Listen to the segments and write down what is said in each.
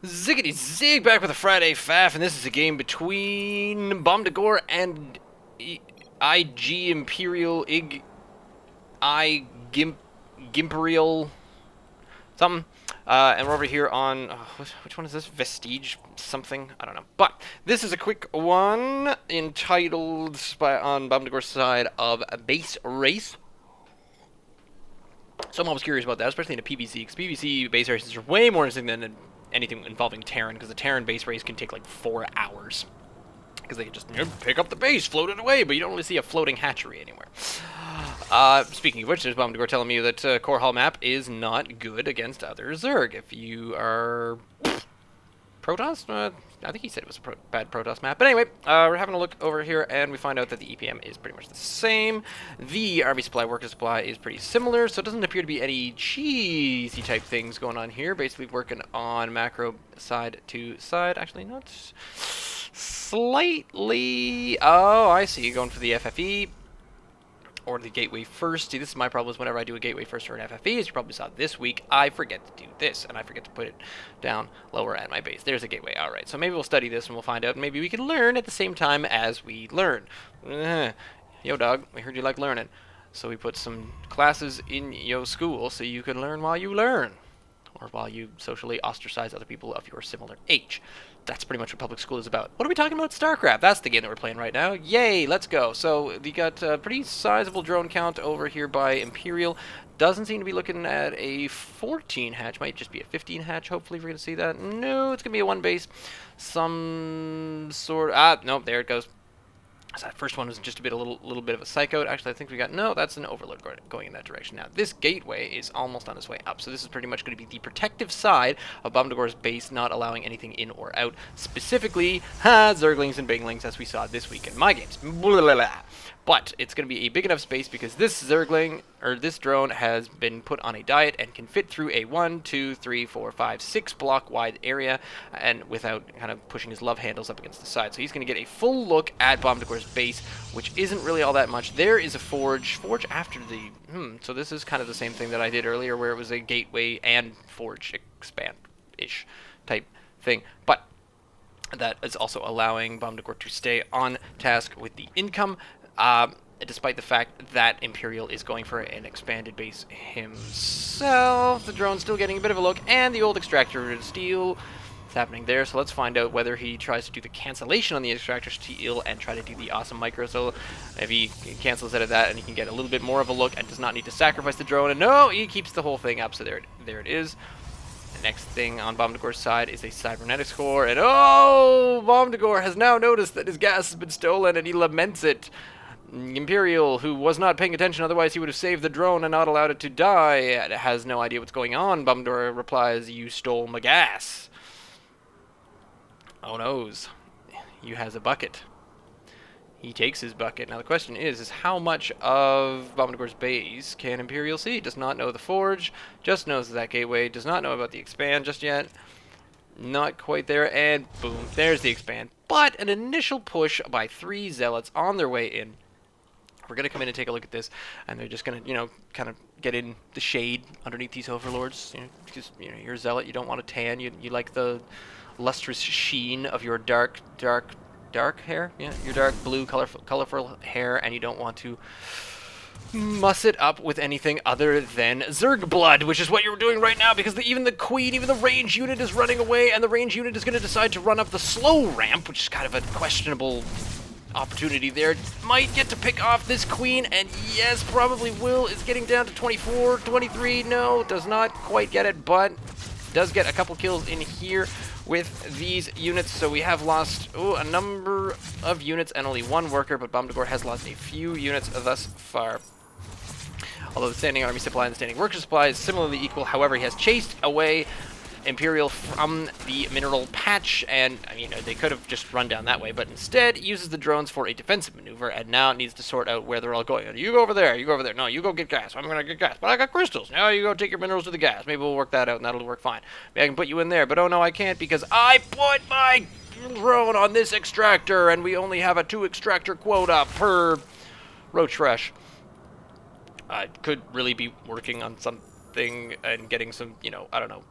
Ziggity zig, back with a Friday Faff, and this is a game between Bomdagor and iGimperial iGimperial something. And we're over here on which one is this? Vestige something? I don't know. But this is a quick one entitled on Bomdagor's side of a base race. So I'm always curious about that, especially in a PvC, because PvC base races are way more interesting than anything involving Terran, because the Terran base race can take like 4 hours. Because they can just pick up the base, float it away, but you don't really see a floating hatchery anywhere. Speaking of which, there's Bomdagor telling me that Core Hall map is not good against other Zerg. If you are Protoss? I think he said it was a bad Protoss map. But anyway, we're having a look over here, and we find out that the EPM is pretty much the same. The army supply, worker supply is pretty similar, so it doesn't appear to be any cheesy type things going on here. Basically working on macro side to side. Actually, not slightly. Oh, I see. Going for the FFE. Or the gateway first. See, this is my problem is whenever I do a gateway first or an FFE, as you probably saw this week, I forget to do this, and I forget to put it down lower at my base. There's a gateway. All right, so maybe we'll study this and we'll find out, and maybe we can learn at the same time as we learn. Yo, dog, we heard you like learning. So we put some classes in yo school so you can learn while you learn, or while you socially ostracize other people of your similar age. That's pretty much what public school is about. What are we talking about? StarCraft. That's the game that we're playing right now. Yay, let's go. So we got a pretty sizable drone count over here by Imperial. Doesn't seem to be looking at a 14 hatch. Might just be a 15 hatch. Hopefully we're going to see that. No, it's going to be a 1 base. Some sort... nope, there it goes. So that first one was just a little bit of a psycho. Actually, I think we got... No, that's an overload going in that direction. Now, this gateway is almost on its way up. So this is pretty much going to be the protective side of Bomdagor's base, not allowing anything in or out. Specifically, Zerglings and Binglings, as we saw this week in my games. Blah, blah, blah. But it's going to be a big enough space because this Zergling, or this drone, has been put on a diet and can fit through a 1, 2, 3, 4, 5, 6 block wide area, and without kind of pushing his love handles up against the side. So he's going to get a full look at Bomdagor's base, which isn't really all that much. There is a forge. Forge after the... So this is kind of the same thing that I did earlier, where it was a gateway and forge expand-ish type thing. But that is also allowing Bomdagor to stay on task with the income. Despite the fact that Imperial is going for an expanded base himself, the drone's still getting a bit of a look, and the old extractor steel is happening there. So let's find out whether he tries to do the cancellation on the extractor steel and try to do the awesome micro. So if he cancels out of that, and he can get a little bit more of a look and does not need to sacrifice the drone. And no, he keeps the whole thing up. So there it is. The next thing on Bomdagor's side is a cybernetics core, and oh, Bomdagor has now noticed that his gas has been stolen, and he laments it. Imperial, who was not paying attention, otherwise he would have saved the drone and not allowed it to die, has no idea what's going on. Bomdagor replies, "You stole my gas." Oh noes. You has a bucket. He takes his bucket. Now the question is how much of Bomdagor's base can Imperial see? Does not know the forge, just knows that gateway, does not know about the expand just yet. Not quite there, and boom, there's the expand. But an initial push by 3 zealots on their way in. We're going to come in and take a look at this, and they're just going to, kind of get in the shade underneath these overlords, because, you're a zealot, you don't want to tan, you like the lustrous sheen of your dark hair, yeah, your dark blue, colorful hair, and you don't want to muss it up with anything other than Zerg blood, which is what you're doing right now, because even the queen, even the range unit is running away, and the range unit is going to decide to run up the slow ramp, which is kind of a questionable opportunity there. Might get to pick off this queen, and yes, probably will. Is getting down to 24, 23. No, does not quite get it, but does get a couple kills in here with these units. So we have lost a number of units and only 1 worker, but Bomdagor has lost a few units thus far. Although the standing army supply and the standing worker supply is similarly equal. However, he has chased away Imperial from the mineral patch, and they could have just run down that way, but instead uses the drones for a defensive maneuver, and now needs to sort out where they're all going. You go over there, you go over there. No, you go get gas. I'm gonna get gas, but I got crystals. Now you go take your minerals to the gas. Maybe we'll work that out, and that'll work fine. Maybe I can put you in there, but oh no, I can't, because I put my drone on this extractor, and we only have a 2 extractor quota per roach fresh. I could really be working on something and getting some, I don't know,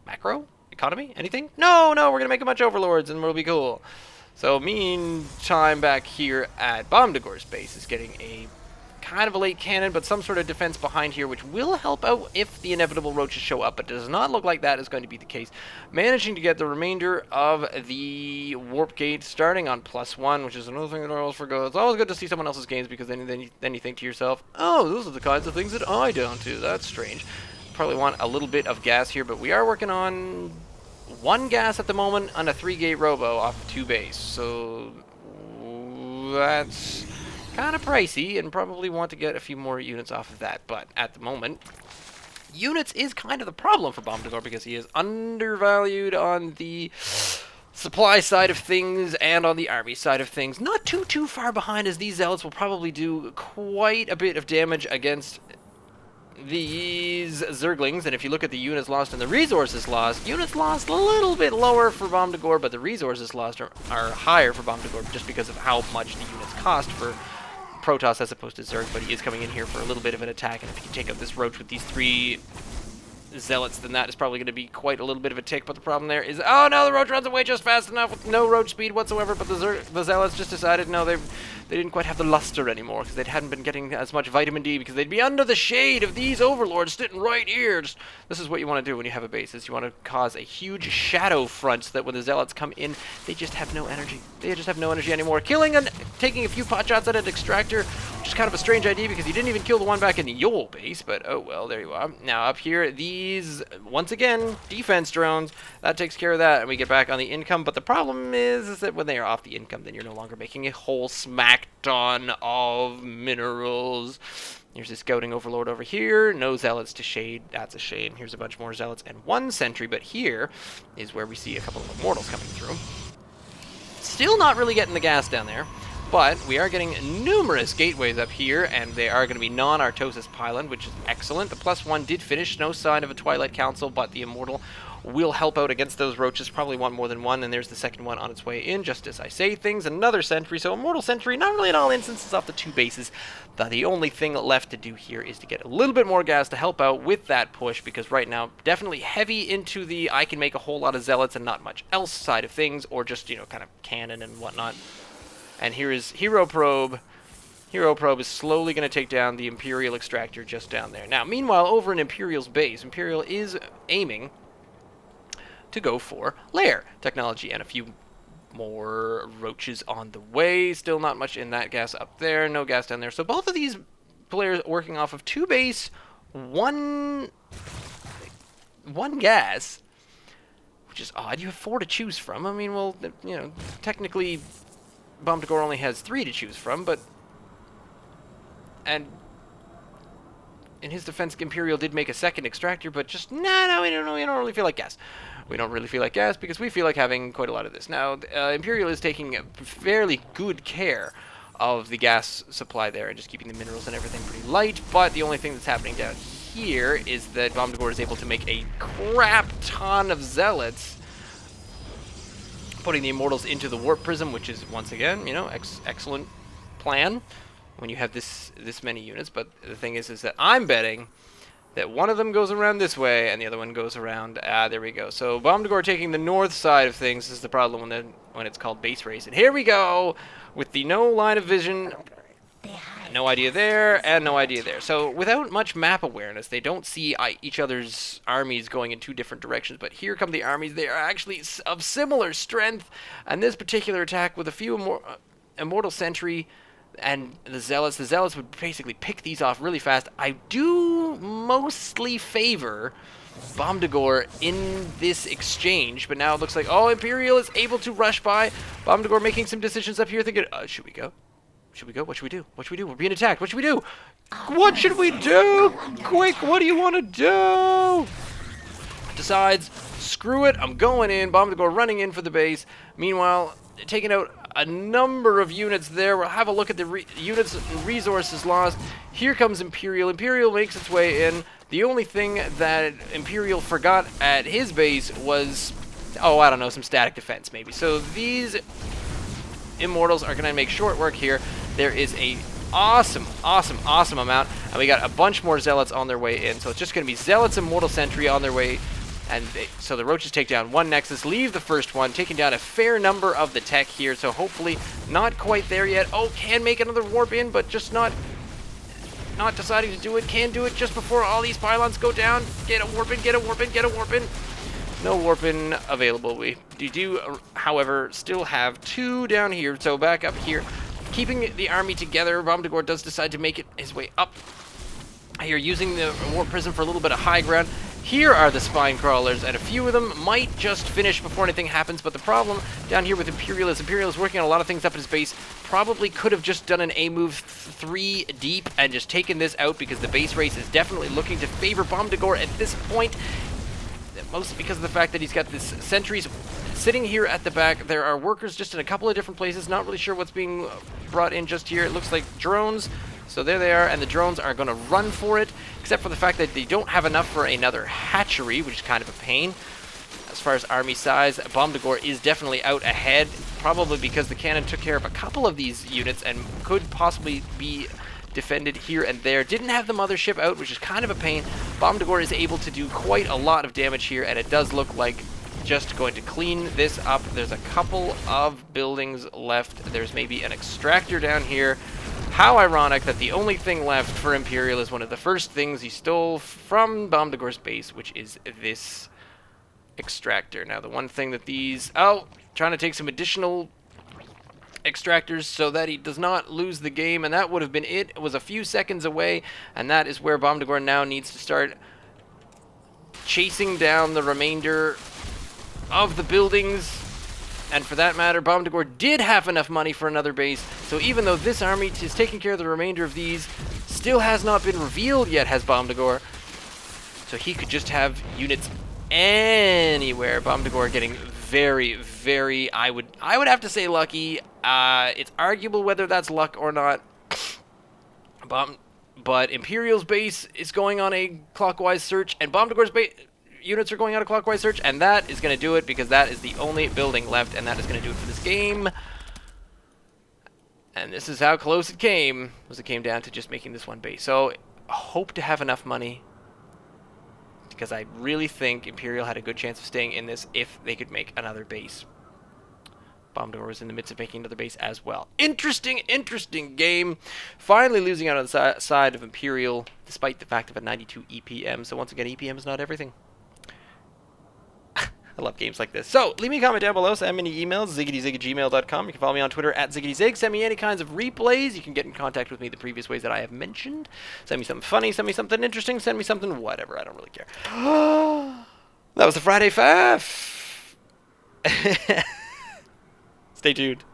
macro economy? Anything? No, no, we're going to make a bunch of overlords and we'll be cool. So meantime, back here at Bomdagor's base is getting a kind of a late cannon, but some sort of defense behind here, which will help out if the inevitable roaches show up, but does not look like that is going to be the case. Managing to get the remainder of the warp gate starting on +1, which is another thing that I always forget. It's always good to see someone else's games, because then you think to yourself, oh, those are the kinds of things that I don't do. That's strange. Probably want a little bit of gas here, but we are working on 1 gas at the moment on a 3-gate robo off of 2 base, so that's kind of pricey, and probably want to get a few more units off of that. But at the moment, units is kind of the problem for Bomdagor, because he is undervalued on the supply side of things and on the army side of things. Not too far behind, as these zealots will probably do quite a bit of damage against these Zerglings. And if you look at the units lost and the resources lost, units lost a little bit lower for Bomdagor, but the resources lost are higher for Bomdagor, just because of how much the units cost for Protoss as opposed to Zerg. But he is coming in here for a little bit of an attack, and if you can take out this roach with these 3 zealots, then that is probably going to be quite a little bit of a tick. But the problem there is, oh no, the roach runs away just fast enough with no roach speed whatsoever. But the zealots just decided, no, they didn't quite have the luster anymore, because they hadn't been getting as much vitamin D, because they'd be under the shade of these overlords sitting right here. This is what you want to do when you have a base, is you want to cause a huge shadow front, so that when the zealots come in, they just have no energy. They just have no energy anymore. Taking a few pot shots at an extractor, which is kind of a strange idea, because you didn't even kill the one back in your base, but oh well, there you are. Now up here, these, once again, defense drones, that takes care of that, and we get back on the income. But the problem is that when they are off the income, then you're no longer making a whole smack ton of minerals. Here's a scouting overlord over here. No zealots to shade. That's a shame. Here's a bunch more zealots and 1 sentry, but here is where we see a couple of immortals coming through. Still not really getting the gas down there, but we are getting numerous gateways up here, and they are going to be non-Artosis pylon, which is excellent. The +1 did finish. No sign of a Twilight Council, but the immortal will help out against those roaches. Probably want more than 1, and there's the second one on its way in, just as I say things. Another sentry, so immortal sentry, not really in all instances off the 2 bases. The only thing left to do here is to get a little bit more gas to help out with that push, because right now, definitely heavy into the I can make a whole lot of zealots and not much else side of things, or just, you know, kind of cannon and whatnot. And here is Hero Probe. Hero Probe is slowly going to take down the Imperial Extractor just down there. Now, meanwhile, over in Imperial's base, Imperial is aiming to go for lair technology, and a few more roaches on the way. Still not much in that gas up there. No gas down there. So both of these players working off of 2 base, one gas, which is odd. You have 4 to choose from. I mean, well, you know, technically Bomdagor only has 3 to choose from, but and in his defense, Imperial did make a second extractor, but just, no, we don't really feel like gas. We don't really feel like gas, because we feel like having quite a lot of this. Now, Imperial is taking fairly good care of the gas supply there, and just keeping the minerals and everything pretty light, but the only thing that's happening down here is that Bomdagor is able to make a crap ton of zealots, putting the immortals into the warp prism, which is, once again, you know, excellent plan when you have this many units. But the thing is that I'm betting that one of them goes around this way and the other one goes around, there we go. So Bomdagor taking the north side of things is the problem when it's called base race. And here we go with the no line of vision. No idea there, and no idea there. So without much map awareness, they don't see each other's armies going in 2 different directions. But here come the armies. They are actually of similar strength. And this particular attack with a few immortal sentry and the zealots would basically pick these off really fast. I do mostly favor Bomdagor in this exchange, but now it looks like, oh, Imperial is able to rush by. Bomdagor making some decisions up here, thinking, should we go? Should we go? What should we do? What should we do? We're being attacked. What should we do? What should we do? Quick, what do you want to do? Decides, screw it, I'm going in. Bomdagor running in for the base. Meanwhile, taking out a number of units there. We'll have a look at the units and resources lost. Here comes Imperial. Imperial makes its way in. The only thing that Imperial forgot at his base was, oh, I don't know, some static defense maybe. So these Immortals are going to make short work here. There is a awesome amount, and we got a bunch more Zealots on their way in. So it's just going to be Zealots and Mortal Sentry on their way And so the Roaches take down one Nexus, leave the first one, taking down a fair number of the tech here. So hopefully not quite there yet. Oh, can make another warp in, but just not deciding to do it. Can do it just before all these pylons go down. Get a warp in, get a warp in, get a warp in. No warp in available. We do, however, still have 2 down here. So back up here, keeping the army together. Bomdagor does decide to make it his way up here, using the warp prism for a little bit of high ground. Here are the spine crawlers, and a few of them might just finish before anything happens. But the problem down here with Imperial is working on a lot of things up at his base. Probably could have just done an A move 3 deep and just taken this out, because the base race is definitely looking to favor Bomdagor at this point. Mostly because of the fact that he's got this sentries sitting here at the back. There are workers just in a couple of different places. Not really sure what's being brought in just here. It looks like drones. So there they are, and the drones are going to run for it, except for the fact that they don't have enough for another hatchery, which is kind of a pain. As far as army size, Bomdagor is definitely out ahead, probably because the cannon took care of a couple of these units and could possibly be defended here and there. Didn't have the mothership out, which is kind of a pain. Bomdagor is able to do quite a lot of damage here, and it does look like just going to clean this up. There's a couple of buildings left. There's maybe an extractor down here. How ironic that the only thing left for Imperial is one of the first things he stole from Bomdagor's base, which is this extractor. Now, the one thing that these... Oh, trying to take some additional extractors so that he does not lose the game, and that would have been it. It was a few seconds away, and that is where Bomdagor now needs to start chasing down the remainder of the buildings. And for that matter, Bomdagor did have enough money for another base, so even though this army is taking care of the remainder of these, still has not been revealed yet, has Bomdagor. So he could just have units anywhere. Bomdagor getting very, very, I would have to say lucky. It's arguable whether that's luck or not. But Imperial's base is going on a clockwise search, and Bomdagor's base units are going on a clockwise search, and that is going to do it, because that is the only building left, and that is going to do it for this game. And this is how close it came, was it came down to just making this one base. So, hope to have enough money, because I really think Imperial had a good chance of staying in this if they could make another base. Bomdagor was in the midst of making another base as well. Interesting game. Finally losing out on the side of Imperial, despite the fact of a 92 EPM. So once again, EPM is not everything. I love games like this. So, leave me a comment down below. Send me any emails, ziggityzig@gmail.com. You can follow me on Twitter at ziggityzig. Send me any kinds of replays. You can get in contact with me the previous ways that I have mentioned. Send me something funny. Send me something interesting. Send me something whatever. I don't really care. That was the Friday Faff. Stay tuned.